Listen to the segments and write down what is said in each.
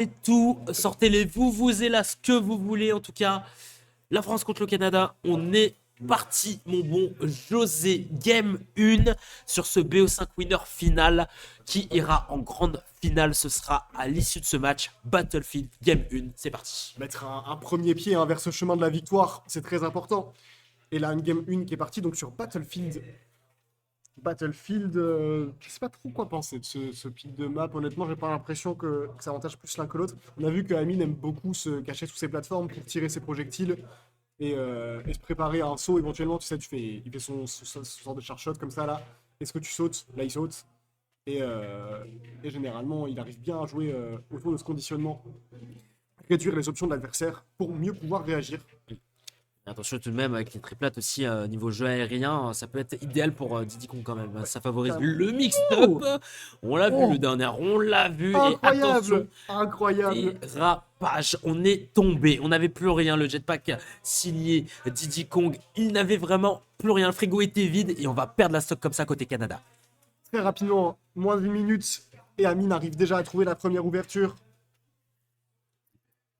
Et tout, sortez les vuvuzelas, ce que vous voulez. En tout cas, la France contre le Canada, on est parti, mon bon José. Game 1 sur ce BO5 winner final qui ira en grande finale. Ce sera à l'issue de ce match. Battlefield Game 1, c'est parti. Mettre un premier pied vers ce chemin de la victoire, c'est très important. Et là, une game 1 qui est partie donc sur Battlefield. Battlefield, je sais pas trop quoi penser de ce pic de map. Honnêtement, j'ai pas l'impression que ça avantage plus l'un que l'autre. On a vu que Amine aime beaucoup se cacher sous ses plateformes pour tirer ses projectiles et se préparer à un saut éventuellement. Tu sais, il fait son sort de charge shot comme ça là. Est-ce que tu sautes? Là, il saute. Et généralement, il arrive bien à jouer autour de ce conditionnement, réduire les options de l'adversaire pour mieux pouvoir réagir. Attention tout de même avec les triplates aussi niveau jeu aérien, ça peut être idéal pour Diddy Kong quand même. Ça favorise le mix-up. On l'a vu le dernier, on l'a vu. Et attention, Incroyable. dérapage. On est tombé. On n'avait plus rien. Le jetpack signé Diddy Kong, il n'avait vraiment plus rien. Le frigo était vide et on va perdre la stock comme ça côté Canada. Très rapidement, moins d'une minute, et Amine arrive déjà à trouver la première ouverture.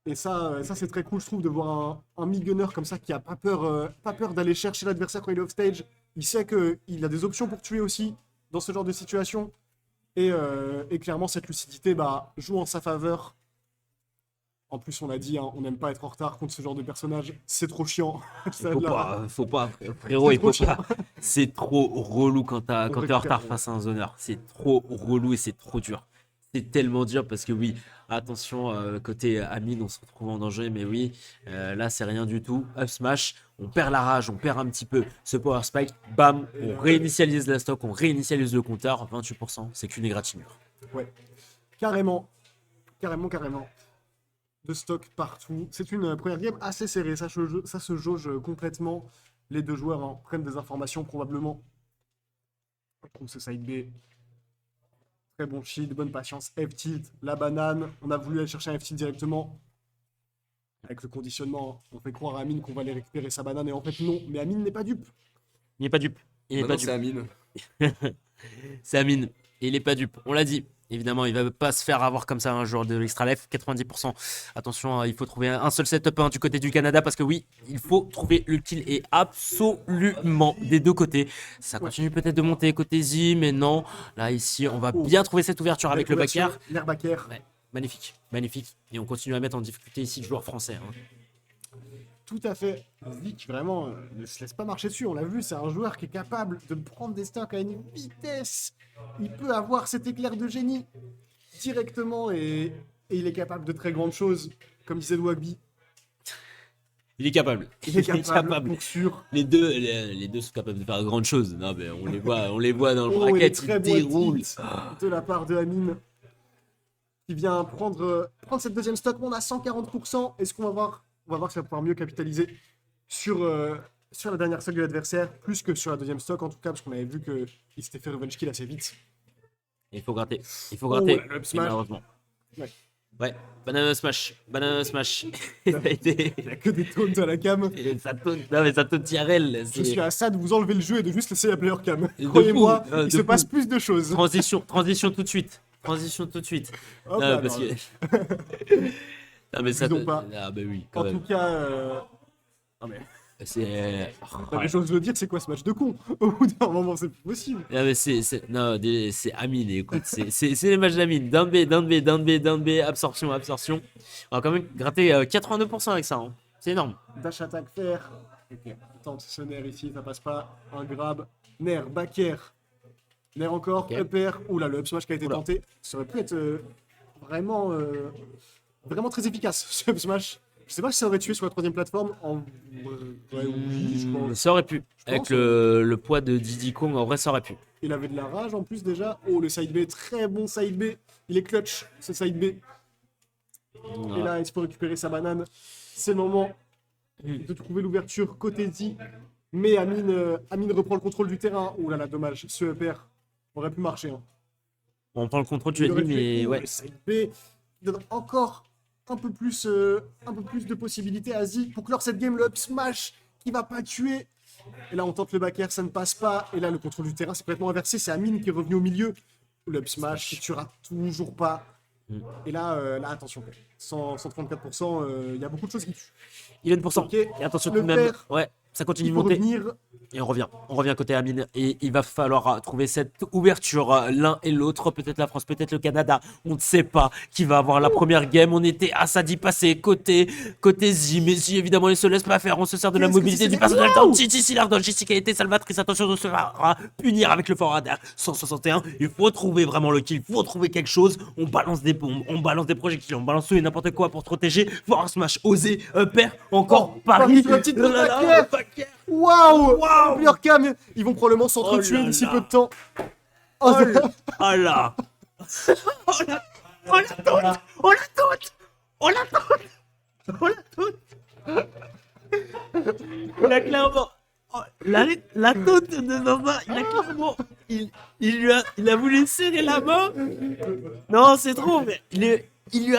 Et ça c'est très cool, je trouve, de voir un mid-gunner comme ça qui a pas peur d'aller chercher l'adversaire quand il est off-stage. Il sait qu'il a des options pour tuer aussi dans ce genre de situation. Et clairement, cette lucidité joue en sa faveur. En plus, on l'a dit, on n'aime pas être en retard contre ce genre de personnage. C'est trop chiant. Faut pas, frérot, il faut pas. C'est trop relou quand t'es en retard face à un zoneur. C'est trop relou et c'est trop dur. C'est tellement dur parce que oui, attention, côté Amine, on se retrouve en danger, mais oui, là c'est rien du tout. Up smash, on perd la rage, on perd un petit peu ce power spike, bam, on réinitialise la stock, on réinitialise le compteur, 28%, c'est qu'une égratignure. Ouais, carrément. De stock partout. C'est une première game assez serrée, ça se jauge complètement. Les deux joueurs prennent des informations probablement. On trouve ce side B. Très bon shield, bonne patience. F-tilt, la banane. On a voulu aller chercher un F-tilt directement. Avec le conditionnement, on fait croire à Amine qu'on va aller récupérer sa banane. Et en fait, non. Mais Amine n'est pas dupe. Il n'est pas dupe. C'est Amine. C'est Amine. Et il n'est pas dupe. On l'a dit. Évidemment, il va pas se faire avoir comme ça un joueur de l'Extra Life. 90%. Attention, il faut trouver un seul setup du côté du Canada parce que oui, il faut trouver le kill et absolument des deux côtés. Ça continue peut-être de monter côté Z, mais non. Là, ici, on va bien trouver cette ouverture avec le backer. L'air backer. Ouais, magnifique, magnifique. Et on continue à mettre en difficulté ici le joueur français. Tout à fait. Vic, vraiment, ne se laisse pas marcher dessus. On l'a vu, c'est un joueur qui est capable de prendre des stocks à une vitesse. Il peut avoir cet éclair de génie directement et il est capable de très grandes choses, comme disait Wagby. Il est capable. Il est capable, pour sûr. Les deux sont capables de faire de grandes choses. Non, mais on les voit dans le bracket, ils déroulent. De la part de Amine, qui vient prendre cette deuxième stock. On a 140%. Est-ce qu'on va voir? On va voir que ça va pouvoir mieux capitaliser sur la dernière stock de l'adversaire, plus que sur la deuxième stock en tout cas, parce qu'on avait vu qu'il s'était fait revenge kill assez vite. Il faut gratter. Malheureusement. Ouais, banana smash. Il a que des taunts à la cam. Ça taunte IRL. Je suis à ça de vous enlever le jeu et de juste laisser la player cam. Croyez-moi, il se passe plus de choses. Transition tout de suite. Hop, non, parce que... non, mais ça pas. Ah, bah oui, en tout cas, non mais... C'est. La chose de le dire, c'est quoi ce match de con? Au bout d'un moment, c'est plus possible. Non, mais c'est Amine, écoute, c'est les matchs d'Amine. Down B, absorption. On va quand même gratter 82% avec ça, hein. C'est énorme. Dash attack faire. Ok, tente ce nerf ici, ça passe pas. Un grab. Nerf, backer. Nerf encore, Okay. upper. Oula, le up smash qui a été tenté. Ça aurait pu être vraiment très efficace, ce up smash. Je sais pas si ça aurait tué sur la troisième plateforme. Oui, je pense. Ça aurait pu. Avec le poids de Diddy Kong, en vrai, ça aurait pu. Il avait de la rage en plus déjà. Oh, le side B, très bon side B. Il est clutch, ce side B. Et là, il faut récupérer sa banane. C'est le moment de trouver l'ouverture côté Z. Mais Amine reprend le contrôle du terrain. Oh là là, dommage. Ce upper aurait pu marcher. Hein. On prend le contrôle, tu as dit, mais ouais. Le side B, il donne encore un peu plus de possibilités à Z pour clore cette game. Le up smash qui va pas tuer. Et là, on tente le back air, ça ne passe pas. Et là, le contrôle du terrain, c'est complètement inversé. C'est Amine qui est revenu au milieu. Le up smash qui tuera toujours pas. Et là, attention, 134%, il y a beaucoup de choses qui tuent. Il est 1%. Ok, Et attention le tout de même. père, Ouais, ça continue il de faut monter. revenir. Et on revient côté Amine. Et il va falloir trouver cette ouverture, l'un et l'autre. Peut-être la France, peut-être le Canada. On ne sait pas qui va avoir la première game. On était à ça d'y passer côté Z. Mais Z, évidemment, il se laisse pas faire. On se sert de la Qu'est-ce que mobilité c'est du fait? personnel. Waouh! Gigi Sillardon, Jessica était salvatrice. Attention de se faire punir avec le forward 161. Il faut trouver vraiment le kill. Il faut trouver quelque chose. On balance des bombes, on balance des projectiles, on balance tout et n'importe quoi pour se protéger. Voir Smash, oser, perd encore Paris. Sur la petite Oh là là, Baker. Baker. Waouh! Waouh! Plusieurs cam, ils vont probablement s'entretuer Oh là d'ici là. peu de temps. Oh là, oh là, oh la, oh la taunt, oh la taunt, oh la taunt, oh la taunt. Il a clairement, oh, la taunt de Nova, il a clairement, il a voulu serrer la main. Non, c'est trop, mais il lui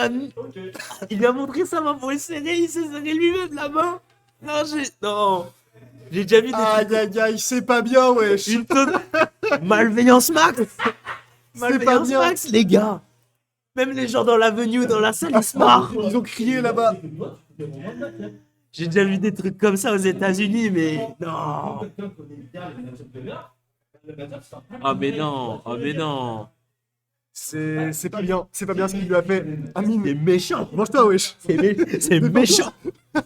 a montré sa main pour le serrer, il s'est serré lui-même la main. Non, j'ai déjà vu des trucs. Aïe aïe aïe, c'est pas bien, wesh. Une tonne. Malveillance max. C'est pas Malveillance bien. max, les gars. Même les gens dans l'avenue, dans la salle, ils se marrent. Ils ont crié là-bas. J'ai déjà vu des trucs comme ça aux États-Unis, mais non. Ah mais non, ah mais non. C'est pas bien. C'est pas bien ce qu'il lui a fait. Amine, C'est méchant. mange-toi, wesh. C'est méchant.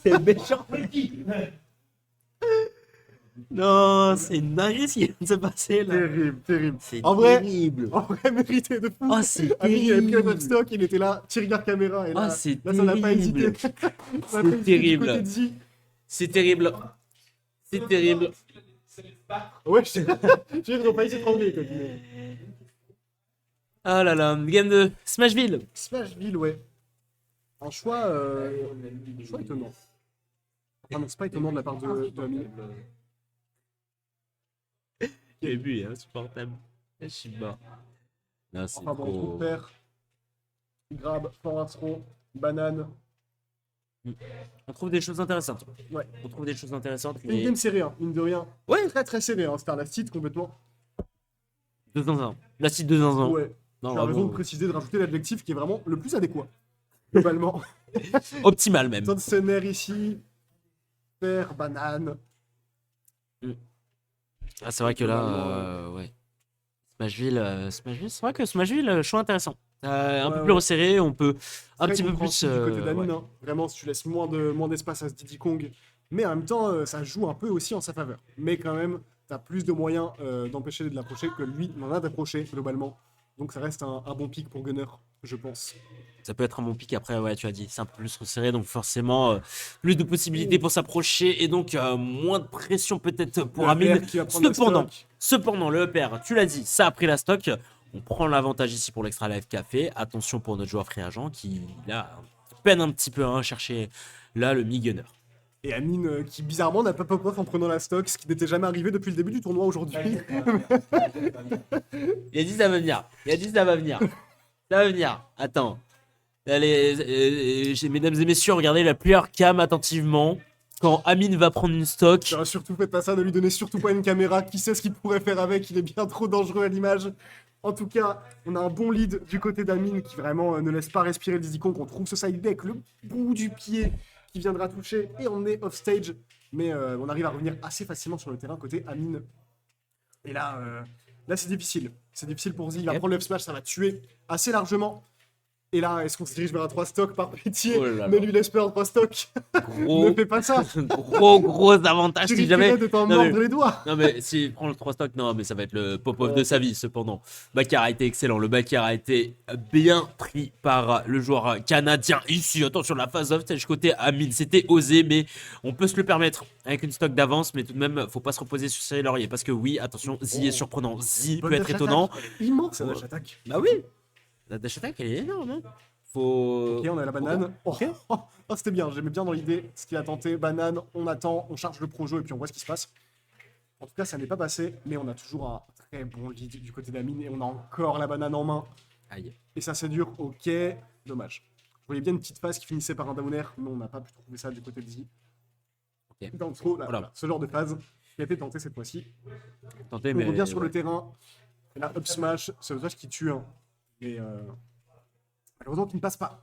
C'est méchant. Non, c'est une dinguerie ce qui vient de se passer là. Terrible, terrible. C'est En vrai, terrible. en vrai, mérité de fou. Oh, c'est Amine, il avait pris terrible. un stock, il était là, petit regard caméra. Et là, Oh, c'est là ça n'a pas hésité. terrible. Ça n'a pas C'est hésité du terrible. côté de Z. C'est terrible. C'est terrible. Ouais, je n'ai pas essayé de trembler. Quoi. Ah là là, game de Smashville. Smashville, ouais. Un choix étonnant. Ah non, c'est pas étonnant de la part de Amine. J'ai vu, hein, supportable. Je suis mort. Non, c'est Enfin bon, trop... coup de paire. Grab, forward throw, banane. On trouve des choses intéressantes. Ouais. On trouve des choses intéressantes. Une Mais... game serrée, hein, mine de rien. Ouais. Très très serré, hein. C'était un last hit complètement. 2 dans 1. La site 2 dans 1. Ouais. Non, Tu as raison vraiment. de préciser, de rajouter l'adjectif qui est vraiment le plus adéquat. Globalement. Optimal même. Tonsener ici. Paire, banane. Ah, c'est vrai que là, ouais. Smashville, c'est vrai que Smashville, choix intéressant. Un peu plus resserré, on peut un Très petit peu plus. compréhensible du côté d'Amine, Ouais. hein. Vraiment, si tu laisses moins d'espace à ce Diddy Kong. Mais en même temps, ça joue un peu aussi en sa faveur. Mais quand même, tu as plus de moyens d'empêcher de l'approcher que lui n'en a d'approcher, globalement. Donc ça reste un bon pick pour Gunner, je pense. Ça peut être un bon pick après, ouais, tu as dit, c'est un peu plus resserré, donc forcément, plus de possibilités pour s'approcher et donc moins de pression peut-être pour Le Amine. père qui va prendre le Cependant, le EPR, tu l'as dit, ça a pris la stock. On prend l'avantage ici pour l'extra life café. Attention pour notre joueur free agent qui, là, peine un petit peu à chercher là le mi-gunner. Et Amine qui bizarrement n'a pas pop-off en prenant la stock, ce qui n'était jamais arrivé depuis le début du tournoi aujourd'hui. Il a dit ça va venir. Il a dit ça va venir. Ça va venir. Attends. Allez, mesdames et messieurs, regardez la plusieurs cam attentivement. Quand Amine va prendre une stock. Surtout faites pas ça, ne lui donnez surtout pas une caméra, qui sait ce qu'il pourrait faire avec, il est bien trop dangereux à l'image. En tout cas, on a un bon lead du côté d'Amine qui vraiment ne laisse pas respirer le Diddy Kong, on trouve ce side deck, le bout du pied qui viendra toucher et on est off stage. Mais on arrive à revenir assez facilement sur le terrain côté Amine. Et là c'est difficile. C'est difficile pour Z, il va prendre le F-Smash, ça va tuer assez largement. Et là, est-ce qu'on se dirige vers un 3 stock par pitié? Oh là là. Ne lui laisse pas un 3 stock. Gros, Ne fais pas ça. gros avantage Tu si jamais. risquerais de t'en Non, mais- mordre les doigts. Non mais s'il prend le 3 stock, non mais ça va être le pop-off de sa vie cependant. Bakar a été excellent, le Bakar a été bien pris par le joueur canadien. Ici, attention, la phase off stage côté Amine, c'était osé mais on peut se le permettre avec une stock d'avance, mais tout de même, faut pas se reposer sur ses lauriers parce que oui, attention, Zi est surprenant, Zi peut Bonne être dash étonnant. attack. Immense, la dash attack. Bah oui, la dash attack elle est énorme. Hein. Faut... Ok, on a la banane. Oh, c'était bien, j'aimais bien dans l'idée ce qu'il a tenté. Banane, on attend, on charge le projo et puis on voit ce qui se passe. En tout cas, ça n'est pas passé, mais on a toujours un très bon lead du côté d'Amine et on a encore la banane en main. Aïe. Et ça, c'est dur, ok. Dommage. Je voyais bien une petite phase qui finissait par un down air, mais on n'a pas pu trouver ça du côté de Z. Ok. Dans le trou, là, Voilà. voilà, ce genre de phase qui a été tenté cette fois-ci. Tentez, On mais... revient sur le terrain. Et là, up smash, c'est le smash qui tue. Hein. Et Malheureusement, qui ne passe pas.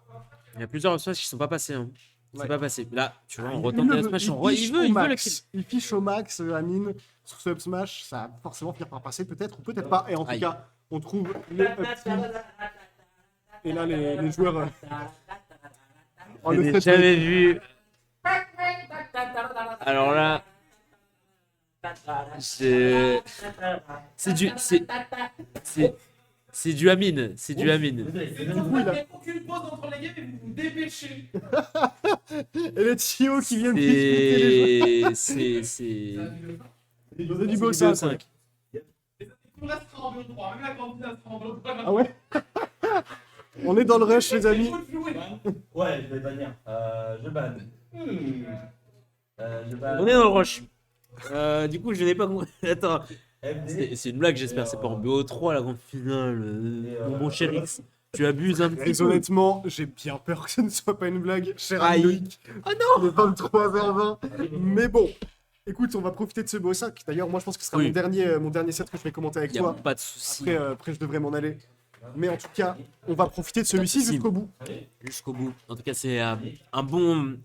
Il y a plusieurs options qui sont pas passés. Hein. C'est Ouais. pas passé. Là, tu vois, on Il retente le le veut, smash. fiche Il au veut le max. kill. Il fiche au max, Amine, sur ce up smash. Ça va forcément finir par passer, peut-être ou peut-être pas. Et en tout Aïe. cas, on trouve le up tilt. Et là, les joueurs. Oh, Je le n'ai stretch jamais break. vu. Alors là, c'est du c'est du Amine, c'est du Amine. Du coup, il a- aucune pause entre les games et vous vous dépêchez. Et les Tio qui viennent disputer les joueurs. C'est C'est du beau beau ça, 5. Tout là sera en BO3, même la cantine elle sera en BO3. Ah ouais. On est dans le rush, les amis. Ouais, je vais bannir. Je banne. Je banne. On est dans le rush. Du coup, je n'ai pas compris. Attends, FD. c'est une blague, j'espère. C'est pas en BO3 la grande finale. Mon bon cher X, tu abuses un petit Et peu. honnêtement, j'ai bien peur que ce ne soit pas une blague, cher Aïe. Loïc. Oh non. Il est 23h20. Mais bon, écoute, on va profiter de ce beau 5. D'ailleurs, moi, je pense que ce sera Oui. mon dernier set que je vais commenter avec Il n'y a toi. pas de souci. Après, je devrais m'en aller. Mais en tout cas, on va profiter de celui-ci Possible. jusqu'au bout. Jusqu'au bout. En tout cas, c'est un bon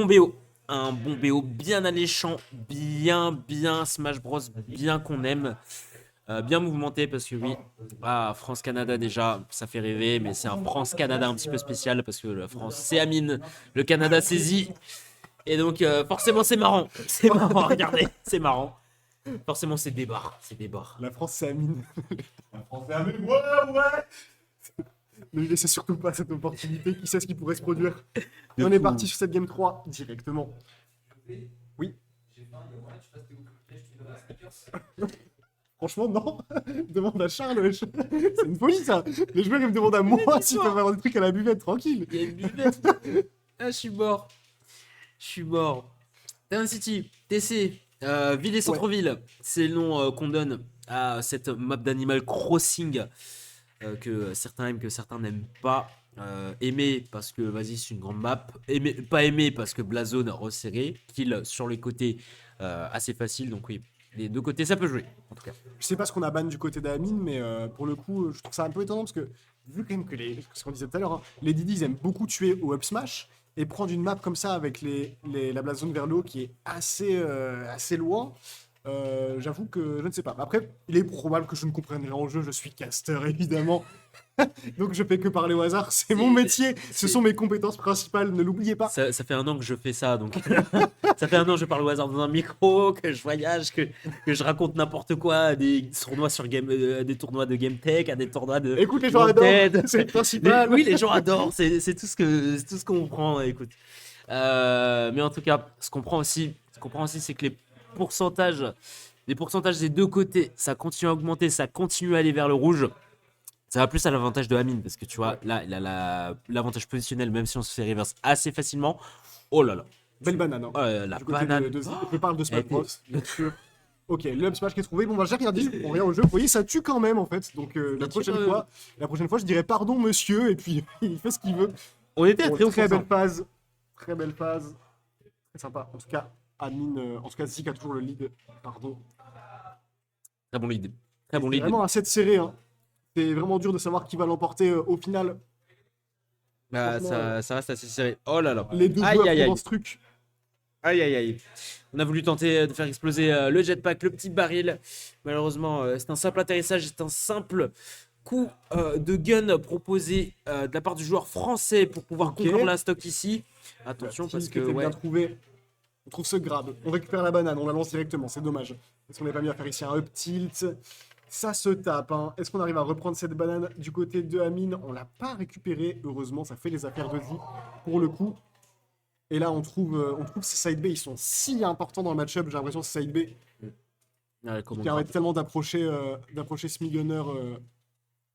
BO. Un bon BO bien alléchant, bien Smash Bros, bien qu'on aime. Bien mouvementé parce que oui, France-Canada déjà, ça fait rêver, mais c'est un France-Canada un petit peu spécial parce que la France c'est Amine, le Canada saisit. Et donc forcément c'est marrant. C'est marrant, regardez, c'est marrant. Forcément c'est débarre, c'est débarre. La France, c'est Amine. Français Amine, ouais. Ne lui laissez surtout pas cette opportunité. Qui sait ce qui pourrait se produire. De On est fou. parti sur cette game 3 directement. Oui. Franchement, non. Demande à Charles. wesh. C'est une folie, ça. Les joueurs, ils me demandent à moi s'ils peuvent avoir des trucs à la buvette, tranquille. Il y a une buvette. Ah, je suis mort. Je suis mort. Town City, TC, ville et centre-ville. C'est le nom qu'on donne à cette map d'Animal Crossing que certains aiment, que certains n'aiment pas. Aimer parce que vas-y c'est une grande map, pas aimer parce que Blazone resserré, kill sur les côtés assez facile, donc oui, les deux côtés ça peut jouer en tout cas. Je sais pas ce qu'on a ban du côté d'Amine, mais pour le coup, je trouve ça un peu étonnant parce que, vu quand même que ce qu'on disait tout à l'heure, hein, les Didi ils aiment beaucoup tuer au up smash et prendre une map comme ça avec la blast zone vers le haut qui est assez loin. J'avoue que je ne sais pas. Après, il est probable que je ne comprenne rien en jeu. Je suis caster évidemment, donc je fais que parler au hasard. C'est mon métier, ce sont mes compétences principales. Ne l'oubliez pas. Ça fait un an que je fais ça, donc ça fait un an que je parle au hasard dans un micro, que je voyage, que je raconte n'importe quoi à des tournois sur des tournois de Game Tech, à des tournois de Écoute, les gens Wanted. adorent. C'est le principal. Oui, les gens adorent, c'est tout ce qu'on prend, écoute. Mais en tout cas, ce qu'on prend aussi, c'est que les pourcentages des deux côtés, ça continue à augmenter, ça continue à aller vers le rouge. Ça va plus à l'avantage de Amine, parce que tu vois, là, il a l'avantage positionnel, même si on se fait reverse assez facilement. Oh là là. Belle banane. Hein. La Du côté banane. je parle de Smash Elle Bros, bien sûr. Ok, le up smash qui est trouvé. Bon, bah, j'ai rien dit, je comprends rien au jeu. Vous voyez, ça tue quand même en fait. Donc la prochaine fois, je dirais pardon, monsieur, et puis il fait ce qu'il veut. On était à Bon, très haut très belle pourcent. phase. Très belle phase. Très sympa. En tout cas, Amine, en tout cas, Zik a toujours le lead. Pardon. Très bon lead. Très bon C'est lead. vraiment un set serré. Hein. C'est vraiment dur de savoir qui va l'emporter au final. Bah, ça reste assez serré. Oh là là. Les deux Aïe, joueurs aïe, sont aïe. dans ce truc. Aïe aïe aïe. On a voulu tenter de faire exploser le jetpack, le petit baril. Malheureusement, c'est un simple atterrissage, c'est un simple coup de gun proposé de la part du joueur français pour pouvoir Ok. conclure la stock ici. Attention parce Style que qui était ouais, bien trouvé. On trouve ce grab. On récupère la banane, on la lance directement. C'est dommage. Est-ce qu'on n'est pas mieux à faire ici un up tilt? Ça se tape. Hein. Est-ce qu'on arrive à reprendre cette banane du côté de Amine? On l'a pas récupérée. Heureusement, ça fait les affaires de vie pour le coup. Et là, on trouve ces side B. Ils sont si importants dans le match-up. J'ai l'impression que ces side B ouais, comment qui permettent tellement d'approcher Smigunner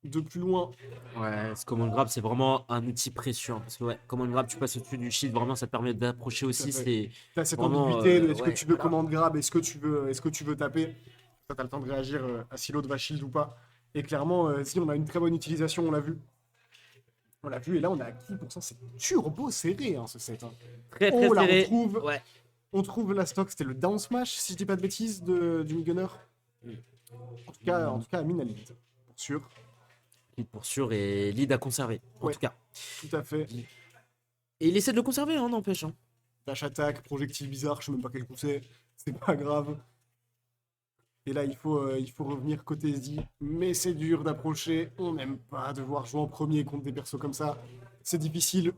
de plus loin. ouais, ce command grab c'est vraiment un outil précieux hein, parce que ouais, command grab tu passes au-dessus du shield vraiment ça te permet d'approcher aussi. Tout à C'est T'as cette Vraiment, ambiguïté de est-ce ouais, que tu veux voilà. commande grab, est-ce que tu veux taper. Ça, t'as le temps de réagir à si l'autre va shield ou pas. Et clairement, si on a une très bonne utilisation, on l'a vu. On l'a vu, et là on a acquis pour ça. C'est turbo serré hein, ce set. Hein. très très Oh là, serré. on Ouais. trouve la stock, c'était le down smash, si je dis pas de bêtises, du Gunner. En tout cas, Amine a lead, pour sûr. Lead pour sûr et lead à conserver, en Ouais. tout cas. Tout à fait. Et il essaie de le conserver, hein, n'empêche. Hein. Dash attaque, projectile bizarre, je sais même pas quel coup c'est pas grave. Et là, il faut revenir côté Z. Mais c'est dur d'approcher. On n'aime pas devoir jouer en premier contre des persos comme ça. C'est difficile.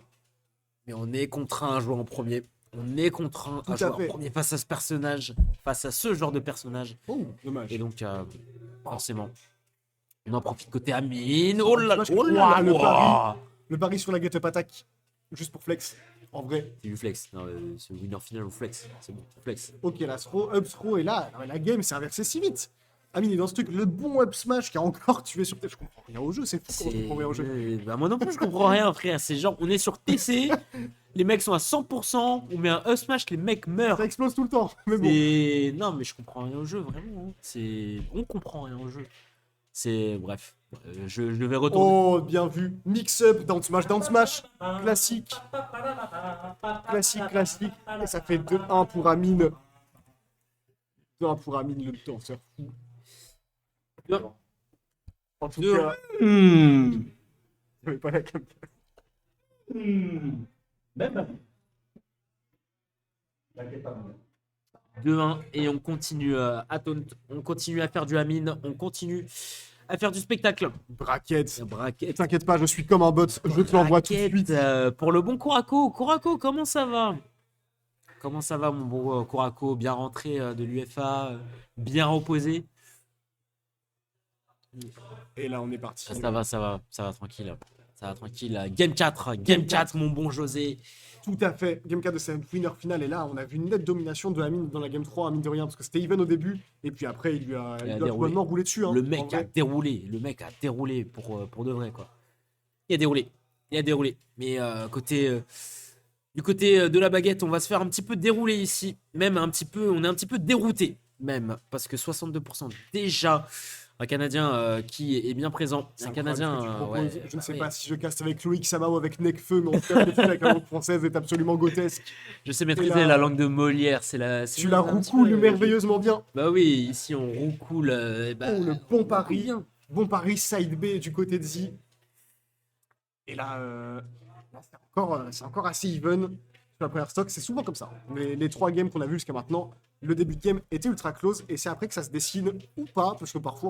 Mais on est contraint à jouer en premier. On est contraint Tout à à jouer en fait. premier face à ce personnage, face à ce genre de personnage. Oh, dommage. Et donc, forcément, on en profite côté Amine. Oh là là, Dommage que- oh là là, Ouah, le ouah. pari. Le pari sur la get-up attack, juste pour flex. En vrai, C'est du flex. Non, c'est winner final ou flex. C'est bon, flex. ok, la throw, up throw, et là, non, mais la game s'est inversée si vite. Amine est dans ce truc, le bon up smash qui a encore tué sur tête. Je comprends rien au jeu, c'est fou comment je comprends rien au jeu. Bah, moi non plus, je comprends rien, frère. C'est genre, on est sur TC, les mecs sont à 100%, on met un up smash, les mecs meurent. Ça explose tout le temps, mais bon. Non, mais je comprends rien au jeu, vraiment. C'est, on comprend rien au jeu. C'est, bref, je vais retourner. Oh, bien vu. Mix-up, down smash. Classique. Classique. Et ça fait 2-1 pour Amine. 2-1 pour Amine, le danseur fou. En tout Deux. cas, Hmm. j'avais pas la cam. Même. T'inquiète pas, mon gars. 2-1 et on continue à taunt, on continue à faire du Amine, on continue à faire du spectacle. Braquette. Braquette. T'inquiète pas, je suis comme un bot. Je te l'envoie tout de Braquette, suite. pour le bon Kurako. Kurako, comment ça va? Comment ça va, mon bon Kurako? Bien rentré de l'UFA, bien reposé. Et là, on est parti. Ça va tranquille. Ça va tranquille. Game 4, mon bon José. Tout à fait. Game 4 de cette winner finale. Et là, on a vu une nette domination de Amine dans la Game 3, Amine de rien, parce que c'était even au début. Et puis après, il lui a déroulé. complètement roulé dessus. Hein, Le en mec a vrai. déroulé pour de vrai, quoi. Il a déroulé. Mais du côté de la baguette, on va se faire un petit peu dérouler ici. Même un petit peu, on est un petit peu dérouté, même. Parce que 62% déjà. Un Canadien qui est bien présent. C'est Un incroyable Canadien. ce que tu proposes. Ouais, Je ne sais ouais. pas si je caste avec Loïc Sama ou avec Nekfeu, mais en tout cas, le fait avec la langue française est absolument grotesque. Je sais maîtriser là- la langue de Molière. Tu la roucoules merveilleusement bien. Bah oui, ici on roucoule. Bah, Oh, le bon on pari. roucoule bien. Bon pari, side B du côté de Z. Et là, c'est encore assez even. Sur la première stock, c'est souvent comme ça. Les 3 games qu'on a vus jusqu'à maintenant, le début de game était ultra close et c'est après que ça se dessine ou pas, parce que parfois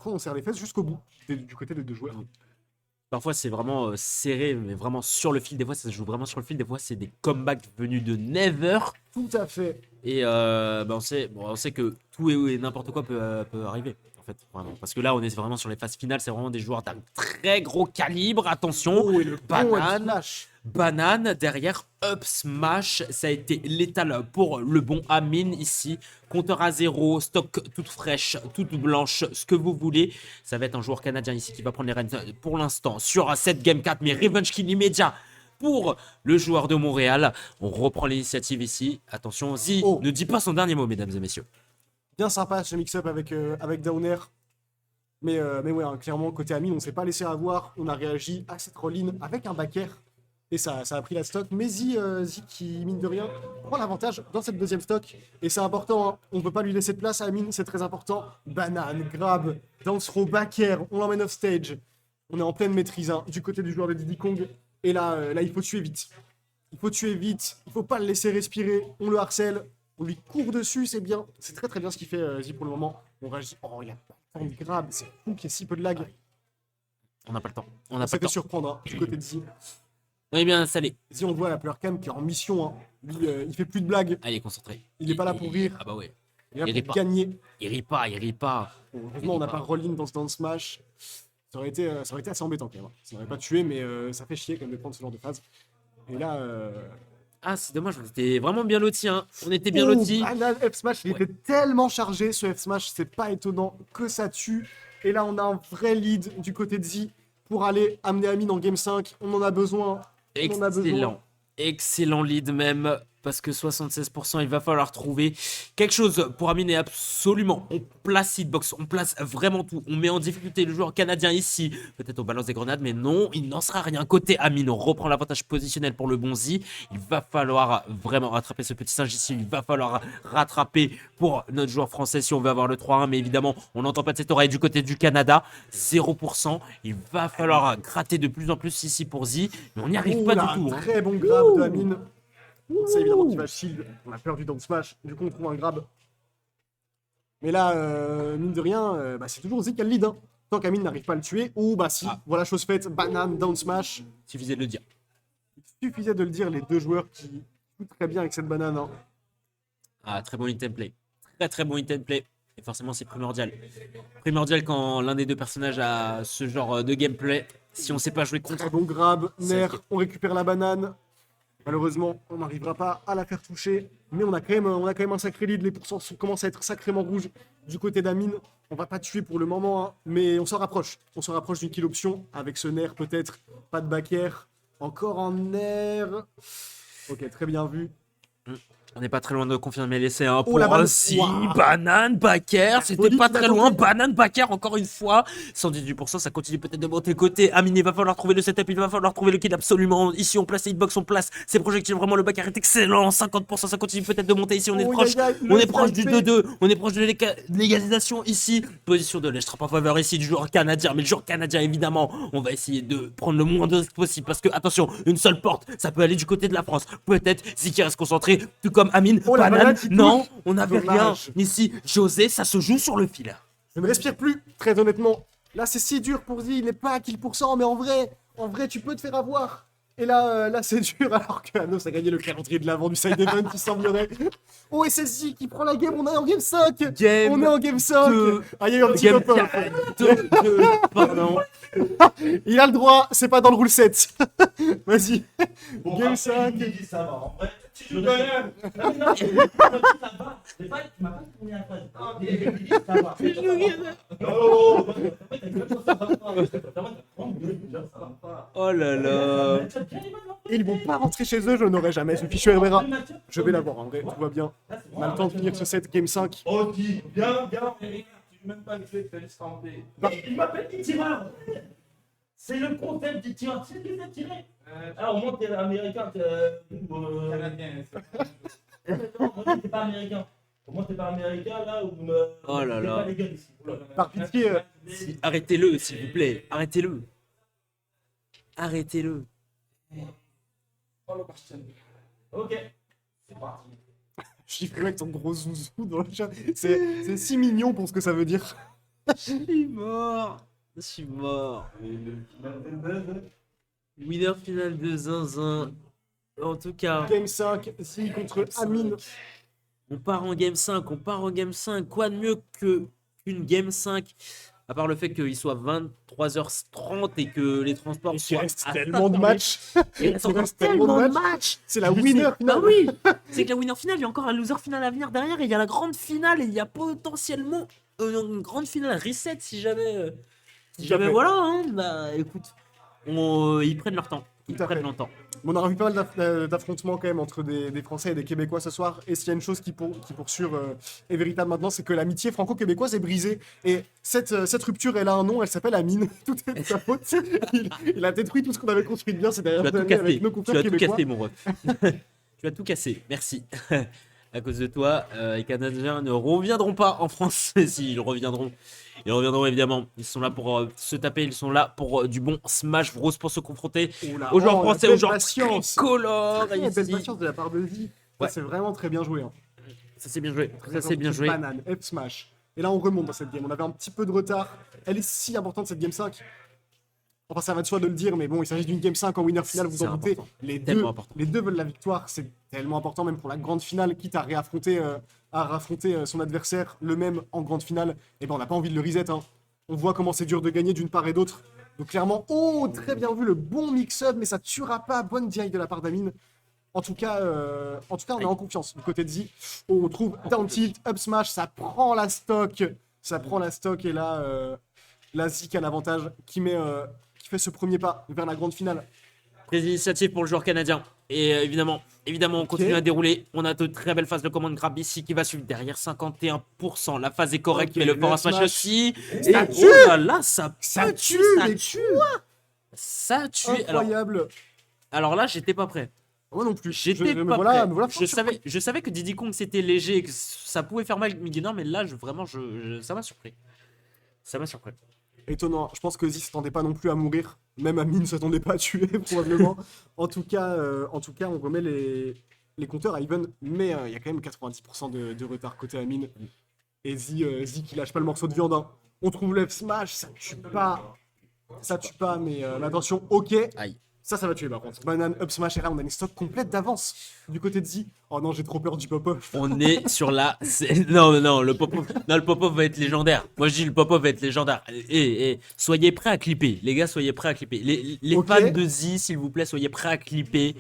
on serre les fesses jusqu'au bout du côté des deux joueurs. Parfois c'est vraiment serré, mais vraiment sur le fil. Des fois ça se joue vraiment sur le fil. Des fois c'est des comebacks venus de never. Tout à fait. Et on sait que tout et n'importe quoi peut arriver. En fait, vraiment. Parce que là on est vraiment sur les phases finales. C'est vraiment des joueurs d'un très gros calibre. Attention, Oh, et le bon banane. smash. Banane derrière up smash, ça a été létal pour le bon Amine ici. Compteur à 0, stock toute fraîche, toute blanche, ce que vous voulez. Ça va être un joueur canadien ici qui va prendre les rênes pour l'instant sur cette game 4, mais revenge kill immédiat pour le joueur de Montréal. On reprend l'initiative ici. Attention, Z Oh. ne dit pas son dernier mot, mesdames et messieurs. Bien sympa ce mix-up avec Downer. Mais ouais, hein, clairement, côté Amine, on s'est pas laissé avoir. On a réagi à cette roll-in avec un backer. Et ça a pris la stock. Mais Z qui, mine de rien, prend l'avantage dans cette deuxième stock. Et c'est important, hein. On ne peut pas lui laisser de place à Amine, c'est très important. Banane, grab, dance throw, backer, on l'emmène off stage. On est en pleine maîtrise hein, du côté du joueur de Diddy Kong. Et là, il faut tuer vite. Il faut pas le laisser respirer. On le harcèle, on lui court dessus, c'est bien. C'est très très bien ce qu'il fait Z pour le moment. On réagit. Oh, il a pas de grab, c'est fou qu'il y ait si peu de lag. On n'a pas le temps. On Ça n'a pas le fait temps. surprendre hein, du côté de Z. On est bien installé. Si on voit la player cam qui est en mission, hein. Lui, il fait plus de blagues, Allez, concentré. il est pas là pour rire, Ah bah ouais. il est là il rit pour pas. gagner. Il rit pas. Bon, heureusement, on n'a pas roll-in dans ce down smash. Ça aurait été assez embêtant quand même. Hein. Ça n'aurait pas tué, mais ça fait chier quand même de prendre ce genre de phase. Et là, Ah, c'est dommage, on était vraiment bien lotis. Hein. On était bien oh, lotis. banane, F smash, il Ouais. était tellement chargé ce F smash, c'est pas étonnant que ça tue. Et là, on a un vrai lead du côté de Z pour aller amener Amine en game 5. On en a besoin. On en a besoin. Excellent lead même. parce que 76%, il va falloir trouver quelque chose pour Amine et absolument. On place hitbox, on place vraiment tout. On met en difficulté le joueur canadien ici. Peut-être on balance des grenades, mais non, il n'en sera rien. Côté Amine, on reprend l'avantage positionnel pour le Bonzi. Il va falloir vraiment rattraper ce petit singe ici. Il va falloir rattraper pour notre joueur français si on veut avoir le 3-1. Mais évidemment, on n'entend pas de cette oreille du côté du Canada. 0%. Il va falloir gratter de plus en plus ici pour Z. Mais on n'y arrive pas Là, du tout. très bon grab de Amine. C'est évidemment qu'il va shield. On a perdu dans le smash. Du coup, on trouve un grab. Mais là, mine de rien, c'est toujours Zik qui a le lead. Hein. Tant qu'Amine n'arrive pas à le tuer. Ou bah si, voilà chose faite. Banane, down smash. Suffisait de le dire. Il suffisait de le dire, les deux joueurs qui jouent très bien avec cette banane. Hein. Ah, très bon item play. Très très bon item play. Et forcément, c'est primordial. Primordial quand l'un des deux personnages a ce genre de gameplay. Si on sait pas jouer contre. Très bon grab. C'est Nair, ok. on récupère la banane. Malheureusement, on n'arrivera pas à la faire toucher. Mais on a quand même un sacré lead. Les pourcents commencent à être sacrément rouges du côté d'Amine. On va pas tuer pour le moment, hein, mais on s'en rapproche. On s'en rapproche d'une kill option avec ce Nair peut-être. Pas de back air. Encore en Nair. Ok, très bien vu. On n'est pas très loin de confirmer l'essai hein, Oh, pour la banane. si Waouh. banane backer, c'était Folie pas qu'il a très loin, tenté. banane backer encore une fois, 118%, ça continue peut-être de monter côté Amine, il va falloir trouver le setup, il va falloir trouver le kill absolument, ici on place les hitbox, on place ses projectiles, vraiment le backer est excellent, 50%, ça continue peut-être de monter ici, on est Oh, proche, aïe, aïe, on le est proche du snipé. 2-2, on est proche de l'égalisation ici, position de l'Estrap en faveur ici du joueur canadien, mais le joueur canadien évidemment, on va essayer de prendre le moins de risques possible, parce que attention, une seule porte, ça peut aller du côté de la France, peut-être Ziki reste concentré, tout comme Amine, Oh, la banane, banane qui non, touche. on n'avait rien. Dommage. Ici, José, ça se joue sur le fil. Je ne respire plus, très honnêtement. Là, c'est si dur pour Z. Il n'est pas à kill %, mais en vrai, tu peux te faire avoir. Et là, c'est dur, alors que Anos a gagné le calendrier de l'avant du side event, il semblerait. Oh, et c'est Z qui prend la game. On est en game 5. Game On est en game 5. deux. Ah, il y a eu un petit Game top 1. pardon. Il a le droit, c'est pas dans le rule 7. Vas-y. Bon, Game après, 5. il dit ça va. En vrai, Tu joues quand même. non, mais non, ça va. C'est pas, tu m'as pas tourné la phrase. Il dit ça va. Non, en fait, exactement, ça va pas. Ça va, ça va pas. Oh là là. Ils vont pas rentrer chez eux, je n'aurai jamais ce fichu Herrera. Je vais l'avoir, en vrai, tout va bien. On a le temps de finir ce set game 5. Oh, dis, viens, Eric, tu joues même pas le jeu, fais juste ramper. Il m'appelle des tireurs. C'est le concept des tireurs. C'est ce que c'est tiré. Alors, au moins, t'es américain. Canadien, Non, moi, t'es pas américain. Au moins, t'es pas américain là où. Oh là t'es là. pas les gars ici. Oula. Par pitié, Arrêtez-le, s'il vous plaît. Arrêtez-le. Arrêtez-le. Oh, le Bastien. Ok. C'est parti. chiffre avec ton gros zouzou dans le chat. C'est si mignon pour ce que ça veut dire. Je suis mort. Je suis mort. Winner final de Zinzin. En tout cas, Game 5, Si contre Amine. on part en game 5. On part en game 5. Quoi de mieux qu'une game 5 à part le fait qu'il soit 23h30 et que les transports Il soient reste à tellement de 5h30. matchs. Il reste encore reste tellement de tellement de matchs. matchs. C'est la Je winner sais. finale. Bah oui, c'est que la winner finale, il y a encore un loser final à venir derrière et il y a la grande finale et il y a potentiellement une grande finale reset si jamais. Si Tout à jamais fait. voilà, hein, bah écoute, ils prennent leur temps. Ils Tout à prennent fait. leur temps. On aura vu pas mal d'affrontements quand même entre des Français et des Québécois ce soir. Et s'il y a une chose qui pour sûr est véritable maintenant, c'est que l'amitié franco-québécoise est brisée. Et cette rupture, elle a un nom, elle s'appelle Amine. Tout est de sa faute. Il a détruit tout ce qu'on avait construit de bien ces Tu as dernières tout années cassé. avec nos Tu confrères as tout québécois. cassé, mon ref. Tu as tout cassé. Merci. À cause de toi, les Canadiens ne reviendront pas en France. Si, ils reviendront. Ils reviendront évidemment. Ils sont là pour se taper. Ils sont là pour du bon Smash Bros pour se confronter Oh là, aux joueurs oh, français, la aux belle joueurs patience. tricolores. Très belle ici. patience de la part de Vie. Ouais. C'est vraiment très bien joué. Hein. Ça c'est bien joué. Ça c'est bien joué. Banane, F smash. Et là, on remonte dans cette game. On avait un petit peu de retard. Elle est si importante, cette game 5. Enfin, ça va de soi de le dire, mais bon, il s'agit d'une game 5 en winner final, vous C'est en doutez. important. Les Tellement deux, important. les deux veulent la victoire. C'est tellement important, même pour la grande finale, quitte à réaffronter, son adversaire, le même en grande finale. Et ben, on n'a pas envie de le reset. Hein. On voit comment c'est dur de gagner d'une part et d'autre. Donc, clairement, oh, très bien vu, le bon mix-up, mais ça tuera pas. Bonne DI de la part d'Amine. En tout cas, on est en confiance du côté de Z. Oh, on trouve down tilt, up smash, ça prend la stock. Ça prend la stock et là, la Zik a l'avantage qui fait ce premier pas vers la grande finale. Prise d'initiative pour le joueur canadien. Et évidemment, on continue à dérouler. On a de très belles phases de command grab ici qui va suivre derrière 51%. La phase est correcte, Ok, mais le le forward smash smash. aussi. Ça Et tue. oh là là, ça Ça tue, tue, ça mais tue. Ça tue. Incroyable. Alors là, j'étais pas prêt. Moi non plus. J'étais me pas voilà, prêt. me voilà je savais que Diddy Kong c'était léger, et que ça pouvait faire mal beginner, mais là, ça m'a surpris. Ça m'a surpris. Étonnant. Je pense que Z s'attendait pas non plus à mourir. Même Amine ne s'attendait pas à tuer, probablement. En tout cas, on remet les compteurs à even, mais il y a quand même 90% de retard côté Amine. Et Z qui lâche pas le morceau de viande. Hein. On trouve le F-Smash, ça tue pas. Ça tue pas, mais attention, ok. Aïe. Ça va tuer par contre. Banane, up smash et là, on a une stock complète d'avance du côté de Z. Oh non, j'ai trop peur du pop-off. On est sur la. Non, le pop-off va être légendaire. Moi, je dis le pop-off va être légendaire. Et soyez prêts à clipper. Les gars, soyez prêts à clipper. Les Ok. fans de Z, s'il vous plaît, soyez prêts à clipper.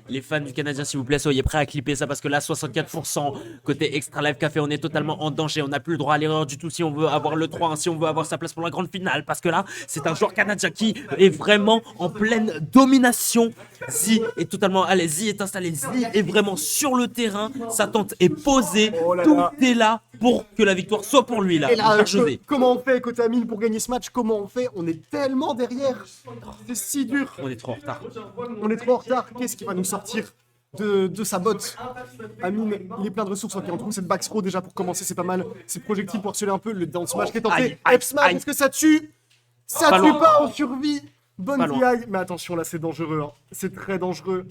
Les fans du Canadien, s'il vous plaît, soyez prêts à clipper ça parce que là, 64% côté Extra Life Café, on est totalement en danger. On n'a plus le droit à l'erreur du tout si on veut avoir le 3, si on veut avoir sa place pour la grande finale. Parce que là, c'est un joueur canadien qui est vraiment en pleine domination. Z est totalement à l'aise, Z est installé, Z est vraiment sur le terrain. Sa tente est posée. Oh là Tout là. est là pour que la victoire soit pour lui. Là, Et là, mon cher José. comment on fait côté Amine pour gagner ce match? Comment on fait? On est tellement derrière. C'est si dur. On est trop en retard. On est trop en retard. Qu'est-ce qui va nous sortir de sa botte? Amine, il est plein de ressources. Ok, on trouve cette back throw déjà pour commencer, c'est pas mal. Ses projectiles pour harceler un peu. Le down smash qui est tenté. Aïe, aïe, F-smash, aïe. est-ce que ça tue? Ça Pas tue loin. pas, on survit. Bonne Pas loin. DI. Mais attention, là, c'est dangereux. Hein. C'est très dangereux.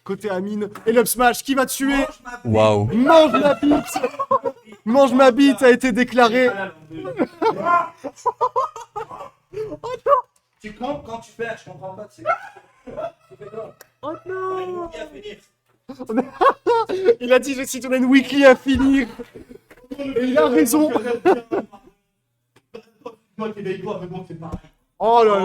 Côté Amine. Et l'up smash qui va tuer. Waouh. Mange ma bite. Mange ma bite a été déclaré. Tu comptes quand tu perds, je comprends pas. Oh non. Qui a finir. Il a dit, je cite, on a une weekly à finir. Et il a raison. Moi, Québécois, mais bon, c'est pareil. Oh là là.